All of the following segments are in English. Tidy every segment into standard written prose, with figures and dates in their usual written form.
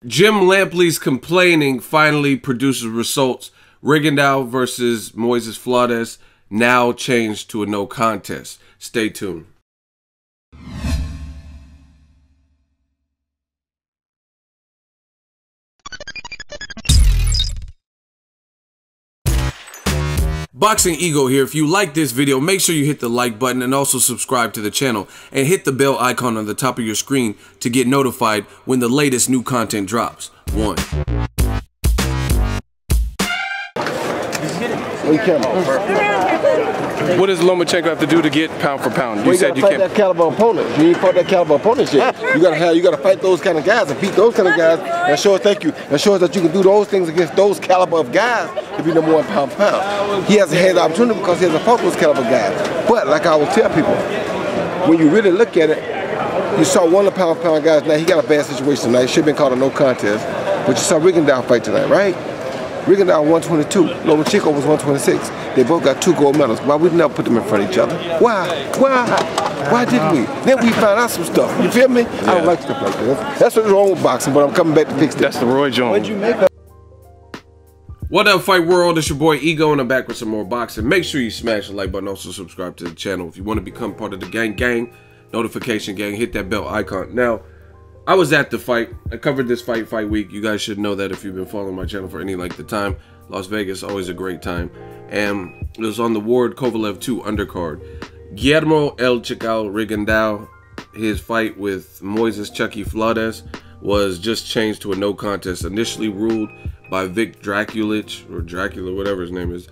Jim Lampley's complaining finally produces results. Rigondeaux versus Moises Flores now changed to a no contest. Stay tuned. Boxingego here. If you like this video, make sure you hit the like button and also subscribe to the channel and hit the bell icon on the top of your screen to get notified when the latest new content drops. What does Lomachenko have to do to get pound for pound? You said you can't fight that caliber opponent. You ain't fought that caliber opponent yet. You gotta fight those kind of guys and beat those kind of guys and show us that you can do those things against those caliber of guys to be number 1 pound for pound. He hasn't had the opportunity because he hasn't fought those caliber guys. But like I always tell people, when you really look at it, you saw one of the pound for pound guys. Now he got a bad situation tonight. It should have been called a no contest. But you saw Rigondeaux fight tonight, right? Rigondeaux 122, Lomachenko was 126. They both got 2 gold medals. Why we never put them in front of each other? Why? Why didn't we? Then we found out some stuff. You feel me? Yeah. I don't like stuff like this. That's what's wrong with boxing, but I'm coming back to fix that. That's the Roy Jones. When'd you make that? What up, Fight World? It's your boy Ego, and I'm back with some more boxing. Make sure you smash the like button, also subscribe to the channel. If you want to become part of the gang, notification gang, hit that bell icon. Now, I was at the fight. I covered this fight week. You guys should know that if you've been following my channel for any length of time. Las Vegas, always a great time. And it was on the Ward Kovalev 2 undercard. Guillermo El Chacal Rigondeaux, his fight with Moises Chucky Flores was just changed to a no contest. Initially ruled by Vic Draculich, or Dracula, whatever his name is.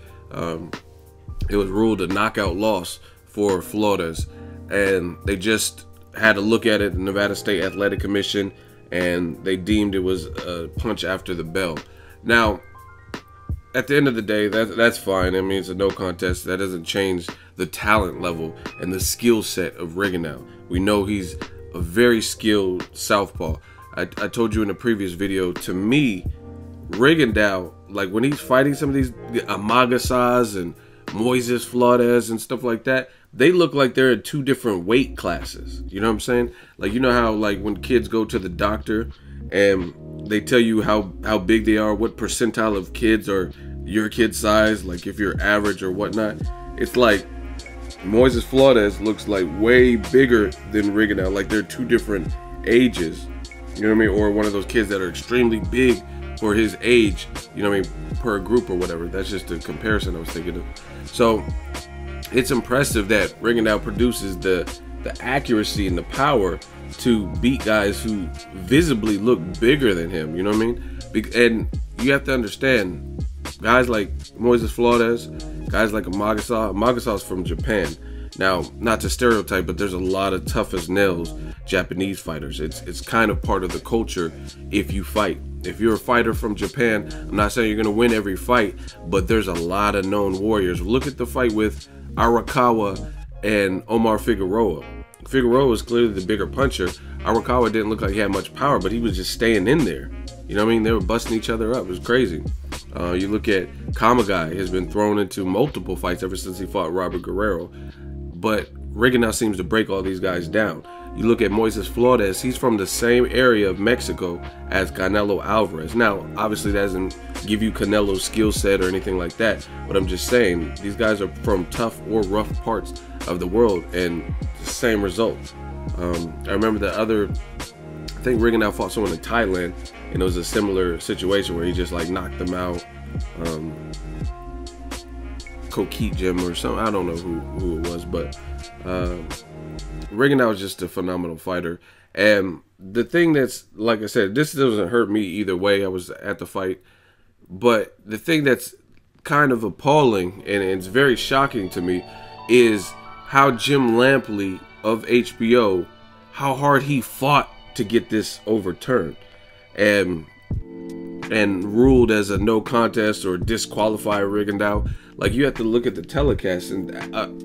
It was ruled a knockout loss for Flores. And they just had a look at it, the Nevada State Athletic Commission, and they deemed it was a punch after the bell. Now, at the end of the day, that's fine. I mean, it's a no contest. That doesn't change the talent level and the skill set of Rigondeaux. We know he's a very skilled southpaw. I told you in a previous video, to me, Rigondeaux, like when he's fighting some of these Moises and Moises Flores and stuff like that, they look like they're in 2 different weight classes. You know what I'm saying? Like, you know how like when kids go to the doctor and they tell you how big they are, what percentile of kids are your kid size, like if you're average or whatnot. It's like Moises Flores looks like way bigger than Rigondeaux, like they're 2 different ages. You know what I mean? Or one of those kids that are extremely big for his age, you know what I mean, per group or whatever. That's just a comparison I was thinking of. So it's impressive that Rigondeaux produces the accuracy and the power to beat guys who visibly look bigger than him, you know what I mean? And you have to understand, guys like Moises Flores, guys like Moises from Japan. Now, not to stereotype, but there's a lot of tough as nails Japanese fighters. It's kind of part of the culture if you fight. If you're a fighter from Japan, I'm not saying you're gonna win every fight, but there's a lot of known warriors. Look at the fight with Arakawa and Omar Figueroa. Figueroa was clearly the bigger puncher. Arakawa didn't look like he had much power, but he was just staying in there. You know what I mean? They were busting each other up. It was crazy. You look at Kamagai, has been thrown into multiple fights ever since he fought Robert Guerrero. But Rigondeaux seems to break all these guys down. You look at Moises Flores, he's from the same area of Mexico as Canelo Alvarez. Now, obviously that doesn't give you Canelo's skill set or anything like that, but I'm just saying, these guys are from tough or rough parts of the world, and the same result. I remember I think Rigondeaux fought someone in Thailand, and it was a similar situation where he just like knocked them out. Coquette Gym or something, I don't know who it was, but Rigondeaux was just a phenomenal fighter. And the thing that's, like I said, this doesn't hurt me either way. I was at the fight, but the thing that's kind of appalling and it's very shocking to me is how Jim Lampley of HBO, how hard he fought to get this overturned and ruled as a no contest or disqualify Rigondeaux. Like, you have to look at the telecast, and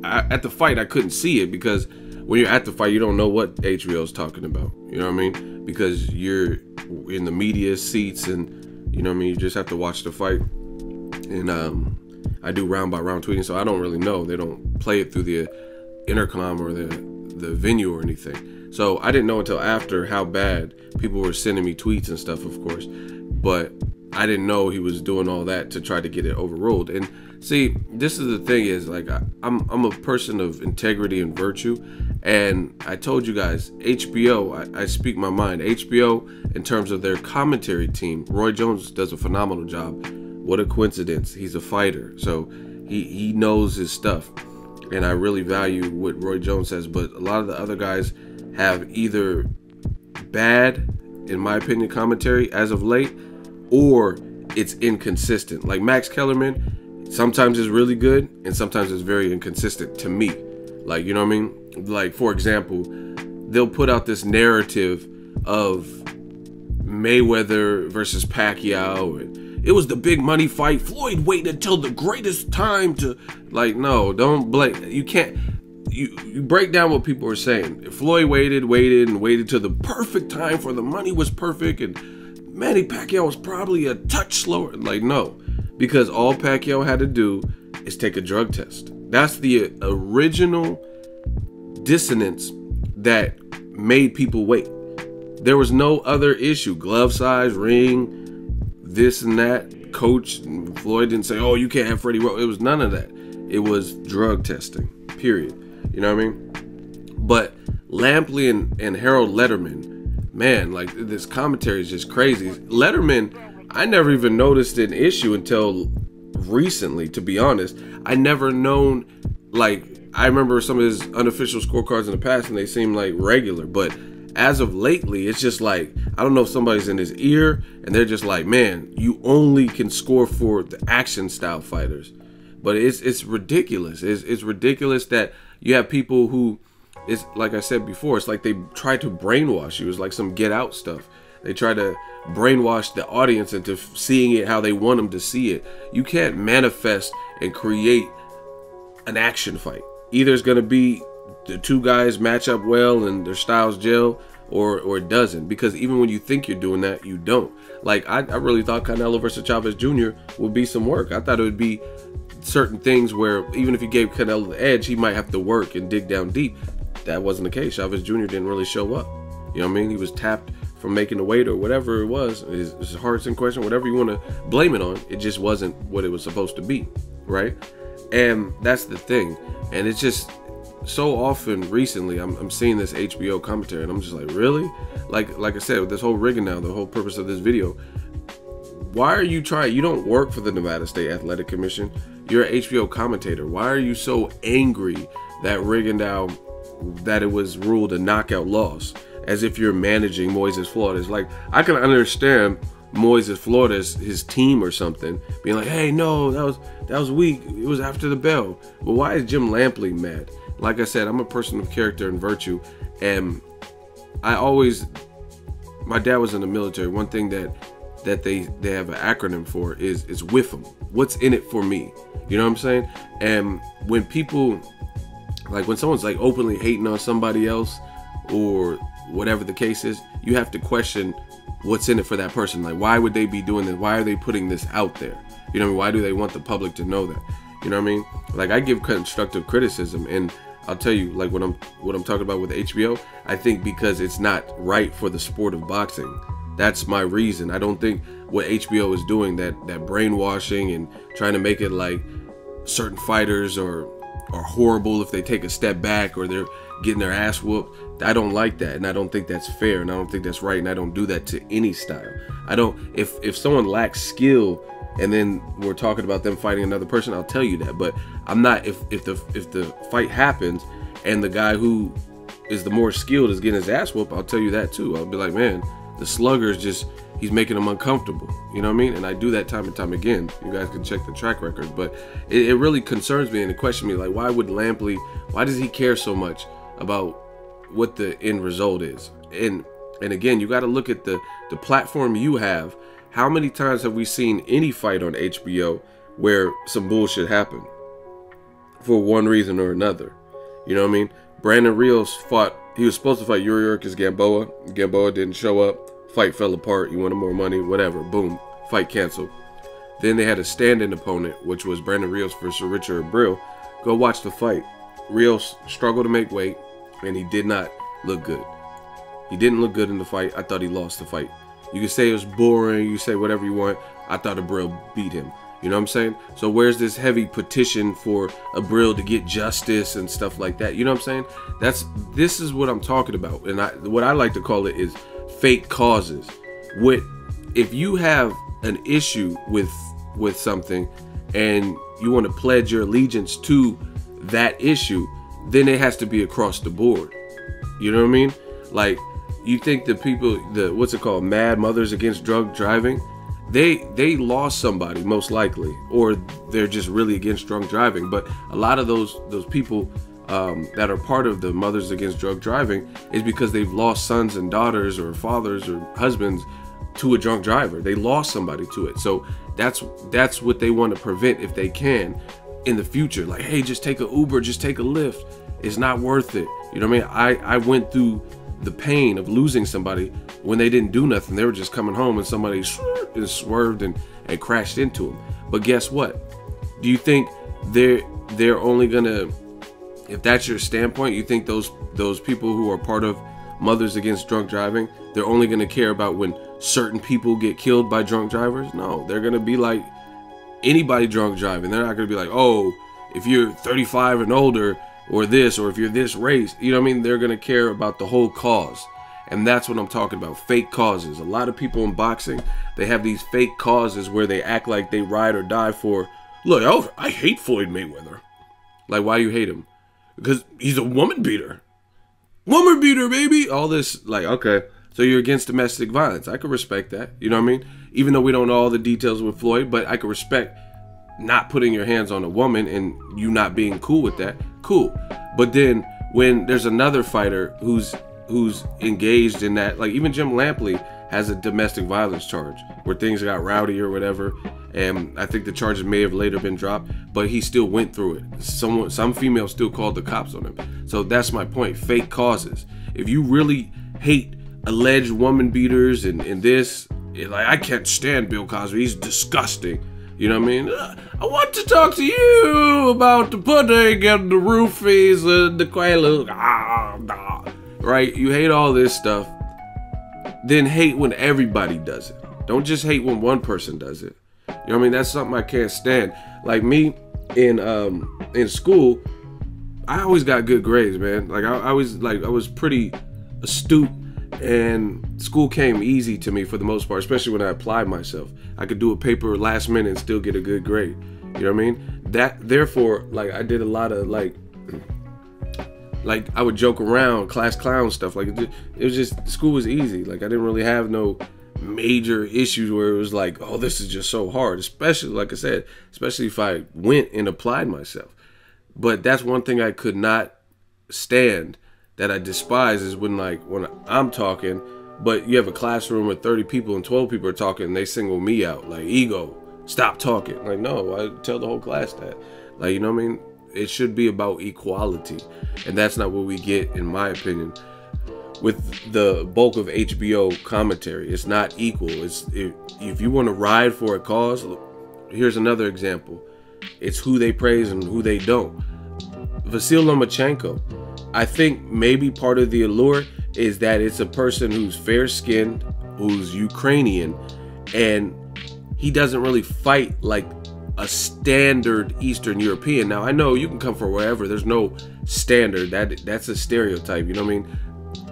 at the fight I couldn't see it because when you're at the fight you don't know what HBO'S talking about, you know what I mean, because you're in the media seats and you know what I mean, you just have to watch the fight. And I do round by round tweeting, so I don't really know. They don't play it through the intercom or the venue or anything. So I didn't know until after how bad people were sending me tweets and stuff, of course. But I didn't know he was doing all that to try to get it overruled. And see, this is the thing is, like, I'm a person of integrity and virtue. And I told you guys, HBO, I speak my mind. HBO, in terms of their commentary team, Roy Jones does a phenomenal job. What a coincidence. He's a fighter. So he knows his stuff. And I really value what Roy Jones says. But a lot of the other guys have either bad, in my opinion, commentary as of late, or it's inconsistent. Like Max Kellerman, sometimes is really good and sometimes it's very inconsistent to me. Like, you know what I mean? Like, for example, they'll put out this narrative of Mayweather versus Pacquiao, and it was the big money fight. Floyd waited until the greatest time to, like, no, don't blame. You can't. You break down what people are saying. Floyd waited till the perfect time for the money was perfect, and Manny Pacquiao was probably a touch slower. Like, no, because all Pacquiao had to do is take a drug test. That's the original dissonance that made people wait. There was no other issue. Glove size, ring, this and that. Coach Floyd didn't say, oh, you can't have Freddie Roach. It was none of that. It was drug testing, period. You know what I mean? But Lampley and Harold Letterman, man, like, this commentary is just crazy. Letterman, I never even noticed an issue until recently, to be honest. I never known, like, I remember some of his unofficial scorecards in the past and they seemed like regular, but as of lately, it's just like, I don't know if somebody's in his ear and they're just like, man, you only can score for the action style fighters. But it's ridiculous. It's ridiculous that you have people who, it's like I said before, it's like they try to brainwash you. It's like some Get Out stuff. They try to brainwash the audience into seeing it how they want them to see it. You can't manifest and create an action fight. Either it's going to be the two guys match up well and their styles gel, or it doesn't. Because even when you think you're doing that, you don't. Like, I really thought Canelo versus Chavez Jr. would be some work. I thought it would be certain things where even if you gave Canelo the edge, he might have to work and dig down deep. That wasn't the case. Chavez Jr. didn't really show up. You know what I mean? He was tapped from making the weight or whatever it was. His heart's in question, whatever you want to blame it on. It just wasn't what it was supposed to be, right? And that's the thing. And it's just so often recently I'm seeing this HBO commentary and I'm just like, really? Like I said, with this whole Rigondeaux, the whole purpose of this video, why are you trying? You don't work for the Nevada State Athletic Commission. You're an HBO commentator. Why are you so angry that Rigondeaux, that it was ruled a knockout loss, as if you're managing Moises Flores? Like, I can understand Moises Flores, his team or something, being like, hey, no, that was weak. It was after the bell. But why is Jim Lampley mad? Like I said, I'm a person of character and virtue, and I always, my dad was in the military. One thing that they have an acronym for is WIFM. What's in it for me? You know what I'm saying? And when people, like, when someone's like openly hating on somebody else or whatever the case is, you have to question what's in it for that person. Like, why would they be doing this? Why are they putting this out there? You know what I mean? Why do they want the public to know that? You know what I mean? Like, I give constructive criticism, and I'll tell you, like, what I'm talking about with HBO, I think because it's not right for the sport of boxing. That's my reason. I don't think what HBO is doing, that brainwashing and trying to make it like certain fighters are horrible if they take a step back or they're getting their ass whooped. I don't like that, and I don't think that's fair, and I don't think that's right, and I don't do that to any style. I don't. If someone lacks skill, and then we're talking about them fighting another person, I'll tell you that. But I'm not. If the fight happens and the guy who is the more skilled is getting his ass whooped, I'll tell you that too. I'll be like, man, the slugger is just, he's making them uncomfortable. You know what I mean? And I do that time and time again. You guys can check the track record. But it really concerns me and it questions me, like, why would Lampley, why does he care so much about what the end result is? And again, you got to look at the platform you have. How many times have we seen any fight on HBO where some bullshit happened for one reason or another? You know what I mean? Brandon Rios fought, he was supposed to fight Yuriorkis Gamboa. Gamboa didn't show up. Fight fell apart. He wanted more money, whatever. Boom. Fight canceled. Then they had a stand-in opponent, which was Brandon Rios versus Richard Abril. Go watch the fight. Rios struggled to make weight, and he did not look good. He didn't look good in the fight. I thought he lost the fight. You can say it was boring. You say whatever you want. I thought Abril beat him. You know what I'm saying? So where's this heavy petition for Abril to get justice and stuff like that? You know what I'm saying? This is what I'm talking about. And what I like to call it is fake causes. If you have an issue with something and you want to pledge your allegiance to that issue, then it has to be across the board. You know what I mean? Like, you think the people, what's it called, Mad Mothers Against Drunk Driving, they lost somebody most likely, or they're just really against drunk driving. But a lot of those people that are part of the Mothers Against Drunk Driving is because they've lost sons and daughters or fathers or husbands to a drunk driver. They lost somebody to it. So that's what they want to prevent if they can in the future. Like, hey, just take an Uber, just take a Lyft. It's not worth it. You know what I mean? I went through the pain of losing somebody when they didn't do nothing. They were just coming home and somebody swerved and crashed into them. But guess what? Do you think they're only gonna, if that's your standpoint, you think those people who are part of Mothers Against Drunk Driving, they're only gonna care about when certain people get killed by drunk drivers? No, they're gonna be like anybody drunk driving. They're not gonna be like, oh, if you're 35 and older, or this, or if you're this race, you know what I mean? They're gonna care about the whole cause. And that's what I'm talking about, fake causes. A lot of people in boxing, they have these fake causes where they act like they ride or die for, look, I hate Floyd Mayweather. Like, why do you hate him? Because he's a woman beater. Woman beater, baby! All this, like, okay, so you're against domestic violence. I could respect that, you know what I mean? Even though we don't know all the details with Floyd, but I could respect not putting your hands on a woman and you not being cool with that. Cool. But then when there's another fighter who's engaged in that, like even Jim Lampley has a domestic violence charge where things got rowdy or whatever, and I think the charges may have later been dropped, but he still went through it. Some female still called the cops on him. So that's my point, fake causes. If you really hate alleged woman beaters and this, like, I can't stand Bill Cosby, he's disgusting. You know what I mean? I want to talk to you about the pudding and the roofies and the quaalude. Right? You hate all this stuff. Then hate when everybody does it. Don't just hate when one person does it. You know what I mean? That's something I can't stand. Like me in school, I always got good grades, man. Like I was pretty astute. And school came easy to me for the most part, especially when I applied myself. I could do a paper last minute and still get a good grade. You know what I mean? Therefore, like, I did a lot of like I would joke around, class clown stuff. Like it was just, school was easy. Like I didn't really have no major issues where it was like, oh, this is just so hard. Especially, like I said, especially if I went and applied myself. But that's one thing I could not stand, that I despise, is when I'm talking, but you have a classroom with 30 people and 12 people are talking and they single me out. Like, ego, stop talking. Like, no, I tell the whole class that. Like, you know what I mean? It should be about equality. And that's not what we get, in my opinion, with the bulk of HBO commentary. It's not equal. If you want to ride for a cause, here's another example. It's who they praise and who they don't. Vasyl Lomachenko, I think maybe part of the allure is that it's a person who's fair-skinned, who's Ukrainian, and he doesn't really fight like a standard Eastern European. Now, I know you can come from wherever. There's no standard. That's a stereotype. You know what I mean?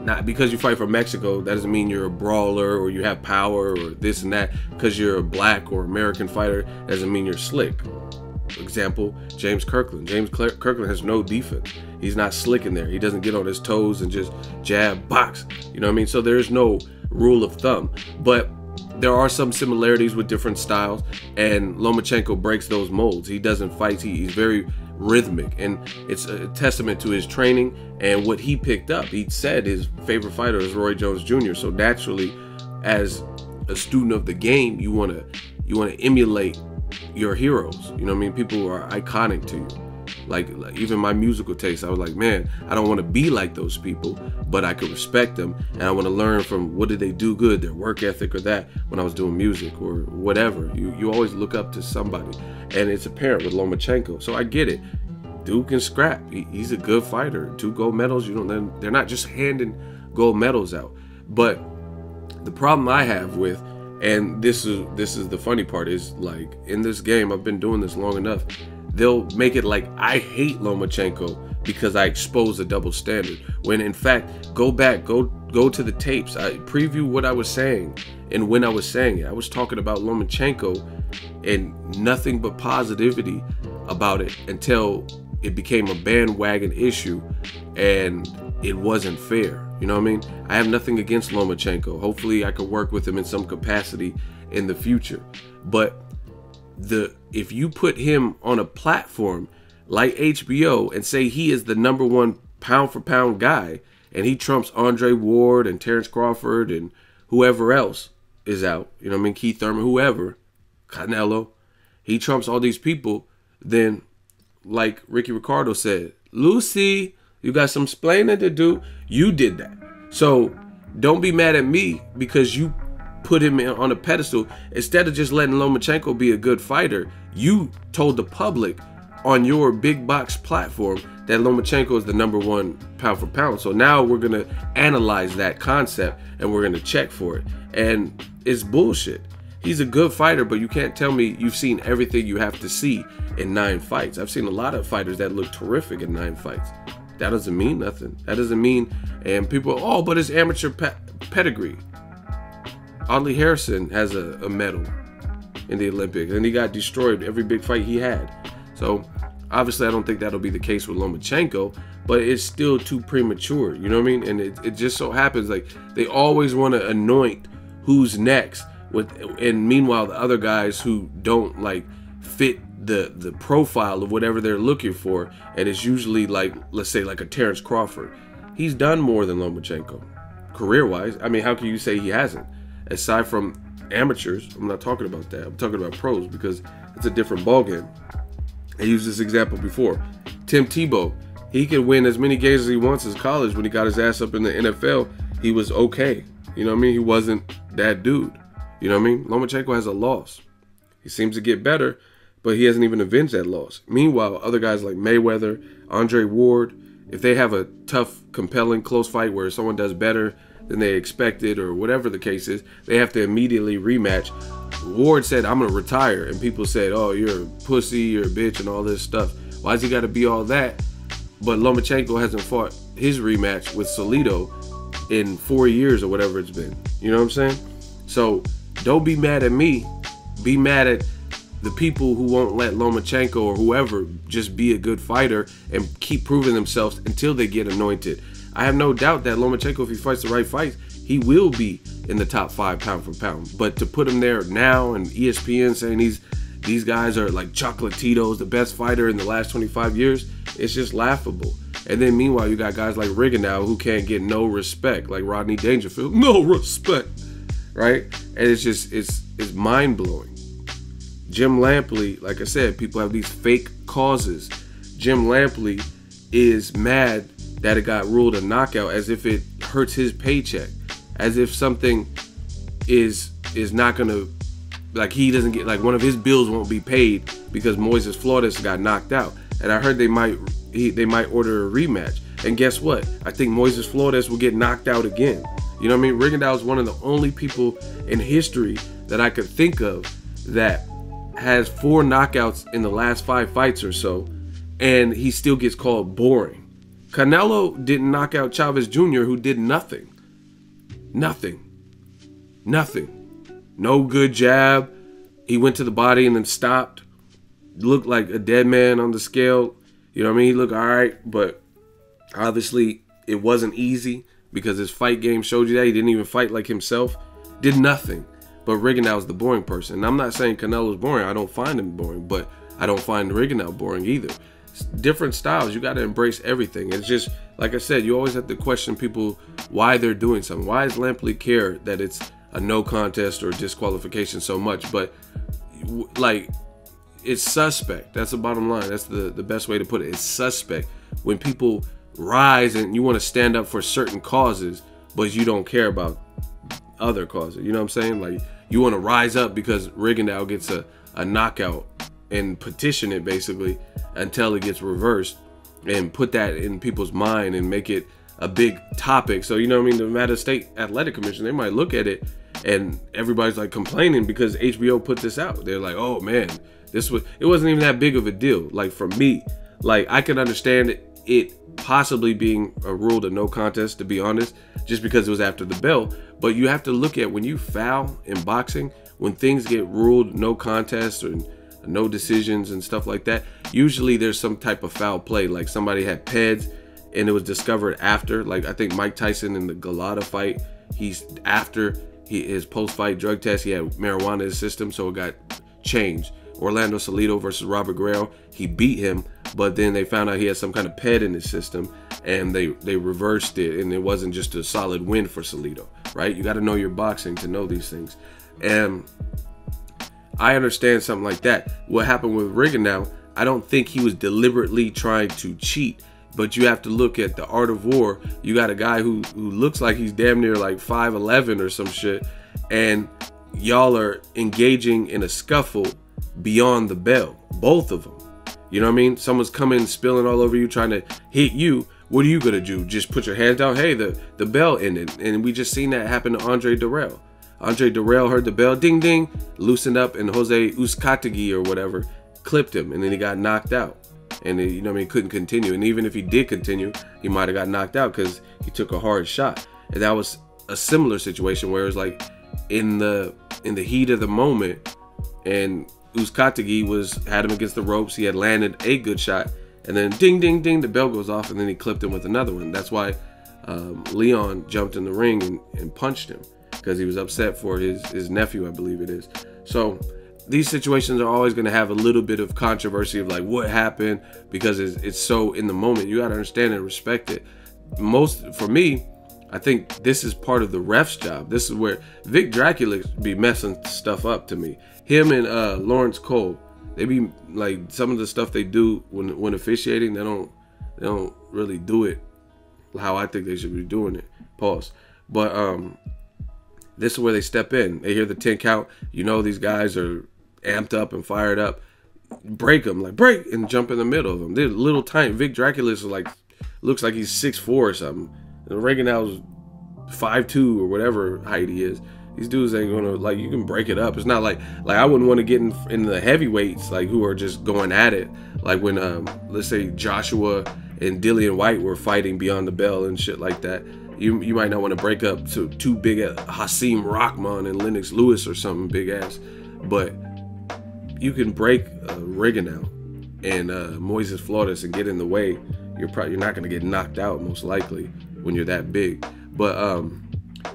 Not because you fight from Mexico, that doesn't mean you're a brawler or you have power or this and that. Because you're a black or American fighter doesn't mean you're slick. Example, James Kirkland. James Kirkland has no defense. He's not slick in there. He doesn't get on his toes and just jab, box. You know what I mean? So there's no rule of thumb. But there are some similarities with different styles, and Lomachenko breaks those molds. He doesn't fight. He's very rhythmic, and it's a testament to his training and what he picked up. He said his favorite fighter is Roy Jones Jr. So naturally, as a student of the game, you want to emulate your heroes. You know what I mean? People who are iconic to you. Like even my musical taste, I was like, man, I don't want to be like those people, but I could respect them, and I want to learn from what did they do good, their work ethic or that, when I was doing music or whatever. You always look up to somebody, and it's apparent with Lomachenko. So I get it. Dude can scrap. He's a good fighter. 2 gold medals. They're not just handing gold medals out. But the problem I have with, and this is the funny part, is like in this game, I've been doing this long enough, they'll make it like I hate Lomachenko because I expose a double standard. When in fact, go to the tapes. I preview what I was saying and when I was saying it. I was talking about Lomachenko and nothing but positivity about it until it became a bandwagon issue and it wasn't fair. You know what I mean? I have nothing against Lomachenko. Hopefully I could work with him in some capacity in the future. But if you put him on a platform like HBO and say he is the #1 pound for pound guy and he trumps Andre Ward and Terrence Crawford and whoever else is out, you know what I mean, Keith Thurman, whoever, Canelo, he trumps all these people, then like Ricky Ricardo said, Lucy, you got some splaining to do. You did that. So don't be mad at me because you put him on a pedestal. Instead of just letting Lomachenko be a good fighter, you told the public on your big box platform that Lomachenko is the #1 pound for pound. So now we're going to analyze that concept and we're going to check for it. And it's bullshit. He's a good fighter, but you can't tell me you've seen everything you have to see in 9 fights. I've seen a lot of fighters that look terrific in 9 fights. That doesn't mean nothing. That doesn't mean, and people, oh, but his amateur pedigree. Audley Harrison has a medal in the Olympics, and he got destroyed every big fight he had. So obviously I don't think that'll be the case with Lomachenko, but it's still too premature, you know what I mean? And it just so happens like they always want to anoint who's next and meanwhile the other guys who don't like fit the profile of whatever they're looking for, and it's usually like, let's say like a Terrence Crawford. He's done more than Lomachenko career-wise. I mean, how can you say he hasn't? Aside from amateurs, I'm not talking about that. I'm talking about pros because it's a different ballgame. I used this example before. Tim Tebow, he could win as many games as he wants as college. When he got his ass up in the NFL, he was okay. You know what I mean? He wasn't that dude. You know what I mean? Lomachenko has a loss. He seems to get better, but he hasn't even avenged that loss. Meanwhile, other guys like Mayweather, Andre Ward, if they have a tough, compelling, close fight where someone does better than they expected or whatever the case is, they have to immediately rematch. Ward said, I'm going to retire. And people said, oh, you're a pussy, you're a bitch, and all this stuff. Why's he got to be all that? But Lomachenko hasn't fought his rematch with Salido in 4 years or whatever it's been. You know what I'm saying? So don't be mad at me. Be mad at the people who won't let Lomachenko or whoever just be a good fighter and keep proving themselves until they get anointed. I have no doubt that Lomachenko, if he fights the right fights, he will be in the top 5 pound for pound. But to put him there now and ESPN saying these guys are like Chocolatitos, the best fighter in the last 25 years, it's just laughable. And then meanwhile, you got guys like Rigondeaux who can't get no respect, like Rodney Dangerfield, no respect, right? And it's just, it's mind-blowing. Jim Lampley, like I said, people have these fake causes. Jim Lampley is mad that it got ruled a knockout as if it hurts his paycheck, as if something is not gonna, like he doesn't get, like one of his bills won't be paid because Moises Flores got knocked out. And I heard they might order a rematch. And guess what? I think Moises Flores will get knocked out again. You know what I mean? Rigondeaux is one of the only people in history that I could think of that has 4 knockouts in the last 5 fights or so, and he still gets called boring. Canelo didn't knock out Chavez Jr., who did nothing. Nothing. No good jab. He went to the body and then stopped. Looked like a dead man on the scale. You know what I mean? He looked all right, but obviously it wasn't easy because his fight game showed you that. He didn't even fight like himself. Did nothing. But Rigondeaux is the boring person. And I'm not saying Canelo's boring. I don't find him boring, but I don't find Rigondeaux boring either. It's different styles. You got to embrace everything. It's just, like I said, you always have to question people why they're doing something. Why does Lampley care that it's a no contest or disqualification so much? But, like, it's suspect. That's the bottom line. That's the best way to put it. It's suspect when people rise and you want to stand up for certain causes, but you don't care about other causes. You know what I'm saying? Like, you want to rise up because Rigondeaux gets a knockout and petition it basically until it gets reversed and put that in people's mind and make it a big topic. So, you know what I mean? The Nevada State Athletic Commission, they might look at it and everybody's like complaining because HBO put this out. They're like, oh man, it wasn't even that big of a deal. Like for me, like I can understand it possibly being a rule to no contest, to be honest, just because it was after the bell. But you have to look at when you foul in boxing, when things get ruled no contest or no decisions and stuff like that, usually there's some type of foul play. Like somebody had PEDs and it was discovered after. Like I think Mike Tyson in the Galata fight, his post-fight drug test, he had marijuana in his system, so it got changed. Orlando Salido versus Robert Guerrero, he beat him, but then they found out he had some kind of PED in his system, and they reversed it, and it wasn't just a solid win for Salido, right? You got to know your boxing to know these things. And I understand something like that. What happened with Rigondeaux, I don't think he was deliberately trying to cheat, but you have to look at the art of war. You got a guy who looks like he's damn near like 5'11" or some shit, and y'all are engaging in a scuffle beyond the bell, both of them. You know what I mean? Someone's coming spilling all over you, trying to hit you. What are you gonna do? Just put your hands down? Hey, the bell ended. And we just seen that happen to Andre Durrell. Andre Durrell heard the bell, ding ding, loosened up, and Jose Uzcategui or whatever clipped him, and then he got knocked out. And you know what I mean, he couldn't continue. And even if he did continue, he might have got knocked out because he took a hard shot. And that was a similar situation where it was like in the heat of the moment, and Uzcategui had him against the ropes. He had landed a good shot, and then ding, ding, ding, the bell goes off, and then he clipped him with another one. That's why Leon jumped in the ring and punched him, because he was upset for his nephew, I believe it is. So these situations are always going to have a little bit of controversy of like what happened, because it's so in the moment. You got to understand and respect it. For me, I think this is part of the ref's job. This is where Vic Dracula be messing stuff up to me. Him and Lawrence Cole, they be like, some of the stuff they do when officiating, they don't really do it how I think they should be doing it. Pause. But this is where they step in. They hear the 10 count. You know these guys are amped up and fired up. Break them, like break, and jump in the middle of them. They're little tiny. Vic Dracula is like, looks like he's 6'4" or something. And Rigondeaux's 5'2" or whatever height he is. These dudes ain't gonna, like, you can break it up. It's not like I wouldn't want to get in the heavyweights, like, who are just going at it. Like when let's say Joshua and Dillian White were fighting beyond the bell and shit like that. You might not want to break up to too big at Hasim Rahman and Lennox Lewis or something big ass, but you can break Rigondeaux and Moises Flores and get in the way. You're not gonna get knocked out most likely when you're that big. But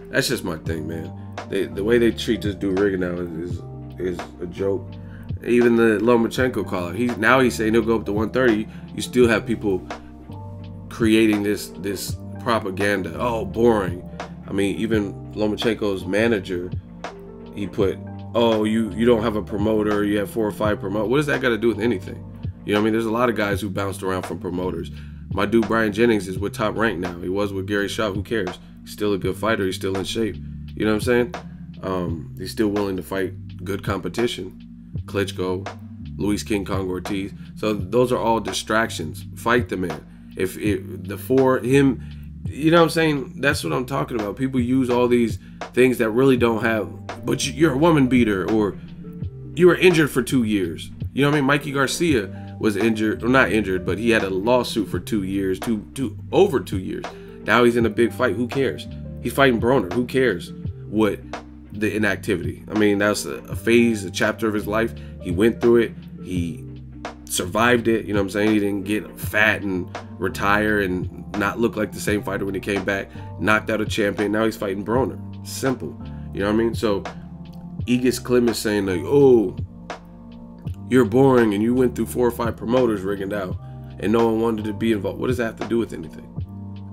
that's just my thing, man. The way they treat this dude Rigondeaux is a joke. Even the Lomachenko caller, he's saying he'll go up to 130. You still have people creating this propaganda. Oh, boring. I mean, even Lomachenko's manager, he put, oh, you don't have a promoter, you have 4 or 5 promoters. What does that got to do with anything? You know what I mean? There's a lot of guys who bounced around from promoters. My dude Brian Jennings is with Top Rank now. He was with Gary Shaw. Who cares? He's still a good fighter. He's still in shape. You know what I'm saying? He's still willing to fight good competition. Klitschko, Luis King Kong Ortiz. So those are all distractions. Fight the man. If for him, you know what I'm saying? That's what I'm talking about. People use all these things that really don't have, but you're a woman beater, or you were injured for 2 years. You know what I mean? Mikey Garcia was injured, or not injured, but he had a lawsuit for 2 years, over 2 years. Now he's in a big fight. Who cares? He's fighting Broner. Who cares what the inactivity? I mean, that's a phase, a chapter of his life. He went through it. He survived it. You know what I'm saying? He didn't get fat and retire and not look like the same fighter when he came back. Knocked out a champion. Now he's fighting Broner. Simple. You know what I mean? So Aegis Clem is saying like, oh, you're boring and you went through 4 or 5 promoters, Rigondeaux, and no one wanted to be involved. What does that have to do with anything?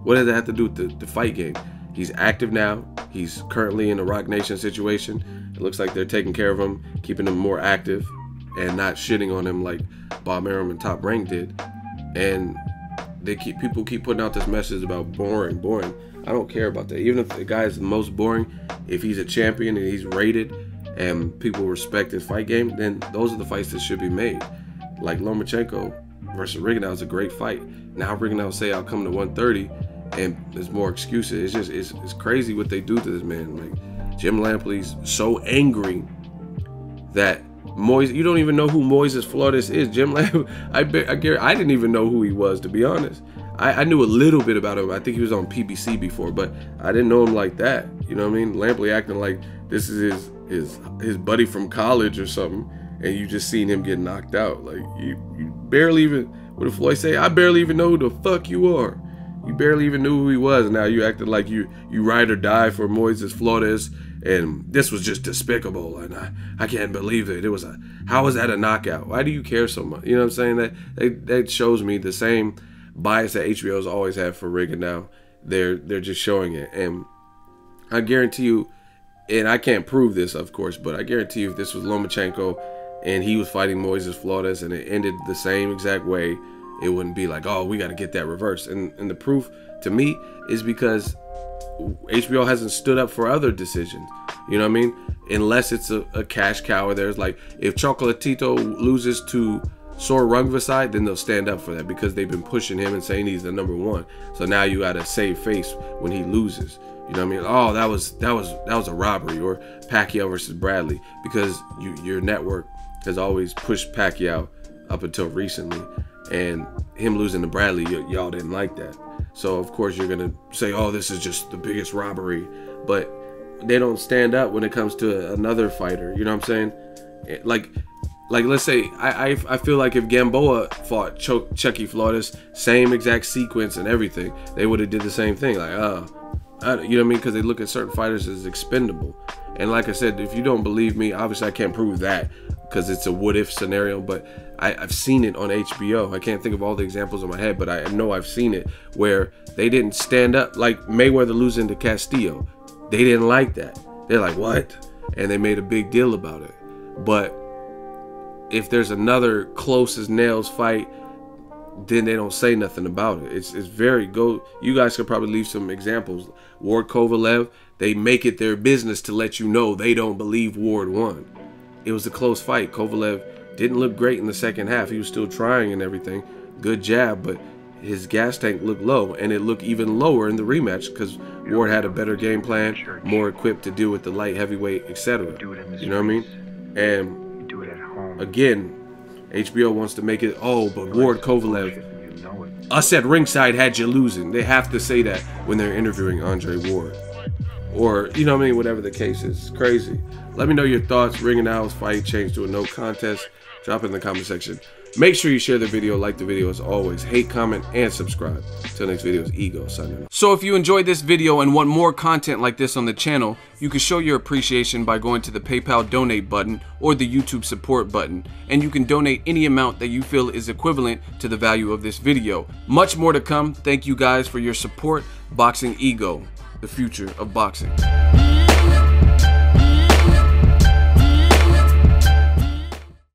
What does that have to do with the fight game? He's active now. He's currently in a Rock Nation situation. It looks like they're taking care of him, keeping him more active and not shitting on him like Bob Arum and Top Rank did. And people keep putting out this message about boring. I don't care about that. Even if the guy is the most boring, if he's a champion and he's rated and people respect his fight game, then those are the fights that should be made. Like Lomachenko versus Rigondeaux is a great fight. Now Rigondeaux say I'll come to 130, and there's more excuses. It's just it's crazy what they do to this man. Like Jim Lampley's so angry that Moises, you don't even know who Moises Flores is. Jim Lampley, I didn't even know who he was, to be honest. I knew a little bit about him. I think he was on PBC before, but I didn't know him like that. You know what I mean? Lampley acting like this is his buddy from college or something, and you just seen him get knocked out. Like you barely even, what did Floyd say? I barely even know who the fuck you are. You barely even knew who he was, and now you acted like you ride or die for Moises Flores, and this was just despicable, and I can't believe it. It was how was that a knockout? Why do you care so much? You know what I'm saying? That shows me the same bias that HBO's always had for Rigondeaux. They're just showing it, and I guarantee you, and I can't prove this, of course, but I guarantee you if this was Lomachenko and he was fighting Moises Flores and it ended the same exact way, it wouldn't be like, oh, we got to get that reversed. And the proof to me is because HBO hasn't stood up for other decisions. You know what I mean? Unless it's a cash cow or there's like, if Chocolatito loses to Sor Rungvisai, then they'll stand up for that because they've been pushing him and saying he's the #1. So now you got to save face when he loses. You know what I mean? Oh, that was a robbery, or Pacquiao versus Bradley, because your network has always pushed Pacquiao up until recently, and him losing to Bradley, y'all didn't like that. So of course you're gonna say, oh, this is just the biggest robbery, but they don't stand up when it comes to another fighter. You know what I'm saying? Like let's say I feel like if Gamboa fought Chucky Flores, same exact sequence and everything, they would have did the same thing. Like, you know what I mean? Because they look at certain fighters as expendable. And like I said, if you don't believe me, obviously I can't prove that because it's a what if scenario, but I've seen it on HBO. I can't think of all the examples in my head, but I know I've seen it where they didn't stand up, like Mayweather losing to Castillo. They didn't like that. They're like, what? And they made a big deal about it. But if there's another close as nails fight, then they don't say nothing about it. It's very you guys could probably leave some examples. Ward Kovalev, they make it their business to let you know they don't believe Ward won. It was a close fight. Kovalev didn't look great in the second half. He was still trying and everything. Good jab, but his gas tank looked low, and it looked even lower in the rematch because Ward had a better game plan, more equipped to deal with the light heavyweight, etc. You know what I mean? And again, HBO wants to make it, oh, but Ward Kovalev, us at ringside had you losing. They have to say that when they're interviewing Andre Ward. Or, you know what I mean, whatever the case is. It's crazy. Let me know your thoughts. Rigondeaux'S fight changed to a no contest. Drop it in the comment section. Make sure you share the video, like the video as always. Hate, comment, and subscribe. Till next video is Ego signing off. So if you enjoyed this video and want more content like this on the channel, you can show your appreciation by going to the PayPal donate button or the YouTube support button. And you can donate any amount that you feel is equivalent to the value of this video. Much more to come. Thank you guys for your support. Boxing Ego, the future of boxing.